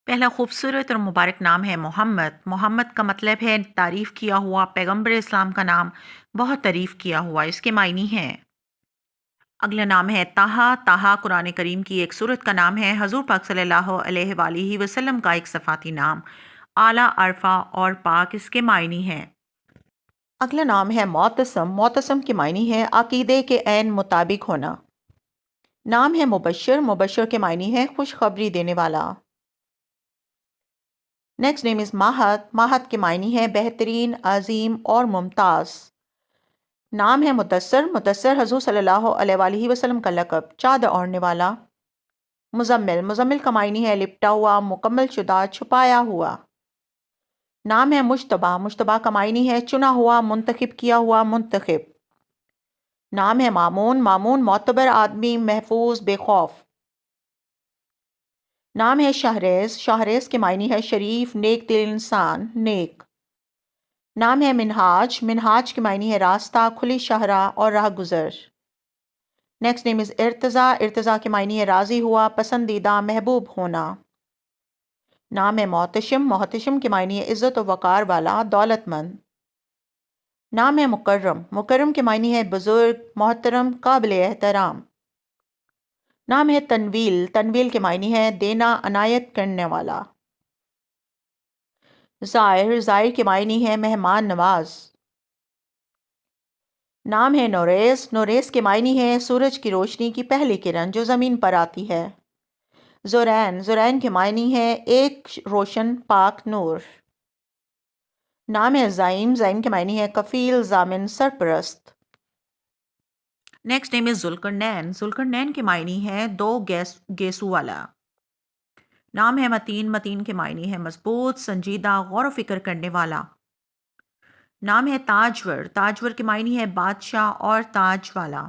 پہلا خوبصورت اور مبارک نام ہے محمد۔ محمد کا مطلب ہے تعریف کیا ہوا، پیغمبر اسلام کا نام بہت تعریف کیا ہوا، اس کے معنی ہیں۔ اگلا نام ہے طٰہٰ۔ طٰہٰ قرآن کریم کی ایک سورت کا نام ہے، حضور پاک صلی اللہ علیہ وآلہ وسلم کا ایک صفاتی نام، اعلیٰ، عرفہ اور پاک اس کے معنی ہیں۔ اگلا نام ہے معتصم۔ معتصم کے معنی ہے عقیدے کے عین مطابق ہونا۔ نام ہے مبشر۔ مبشر کے معنی ہے خوشخبری دینے والا۔ نیکسٹ نیم از ماہد۔ ماہد کے معنی ہے بہترین، عظیم اور ممتاز۔ نام ہے مدثر۔ مدثر حضور صلی اللہ علیہ وآلہ وسلم کا لقب، چادر اوڑھنے والا۔ مزمل۔ مزمل کا معنی ہے لپٹا ہوا، مکمل شدہ، چھپایا ہوا۔ نام ہے مجتبیٰ۔ مجتبیٰ کا معنی ہے چنا ہوا، منتخب کیا ہوا، منتخب۔ نام ہے مامون۔ مامون معتبر آدمی، محفوظ، بے خوف۔ نام ہے شاہریز۔ شاہریز کے معنی ہے شریف، نیک دل انسان، نیک۔ نام ہے منہاج۔ منہاج کے معنی ہے راستہ، کھلی شاہراہ اور راہ گزر۔ نیکسٹ نیم از ارتضیٰ۔ ارتضیٰ کے معنی ہے راضی ہوا، پسندیدہ، محبوب ہونا۔ نام ہے محتشم۔ محتشم کے معنی ہے عزت و وقار والا، دولت مند۔ نام ہے مکرم۔ مکرم کے معنی ہے بزرگ، محترم، قابل احترام۔ نام ہے تنویل۔ تنویل کے معنی ہے دینا، عنایت کرنے والا۔ زائر۔ زائر کے معنی ہے مہمان نواز۔ نام ہے نوریز۔ نوریز کے معنی ہے سورج کی روشنی کی پہلی کرن جو زمین پر آتی ہے۔ زرین۔ زرین کے معنی ہے ایک روشن پاک نور۔ نام ہے زعیم۔ زعیم کے معنی ہے کفیل، ضامن، سرپرست۔ نیکسٹ نیم از ذوالقرنین۔ ذوالقرنین کے معنی ہے دو گیسو والا۔ نام ہے متین۔ متین کے معنی ہے مضبوط، سنجیدہ، غور و فکر کرنے والا۔ نام ہے تاجور۔ تاجور کے معنی ہے بادشاہ اور تاج والا۔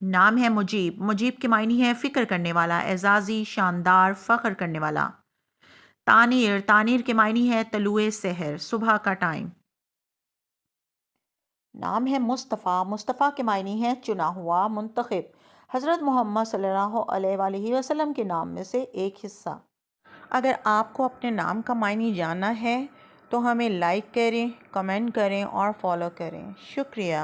نام ہے مجیب۔ مجیب کے معنی ہے فکر کرنے والا، اعزازی، شاندار، فخر کرنے والا۔ تانیر۔ تانیر کے معنی ہے طلوع سحر، صبح کا ٹائم۔ نام ہے مصطفیٰ۔ مصطفیٰ کے معنی ہے چنا ہوا، منتخب، حضرت محمد صلی اللہ علیہ وآلہ وسلم کے نام میں سے ایک حصہ۔ اگر آپ کو اپنے نام کا معنی جاننا ہے تو ہمیں لائک کریں، کمنٹ کریں اور فالو کریں۔ شکریہ۔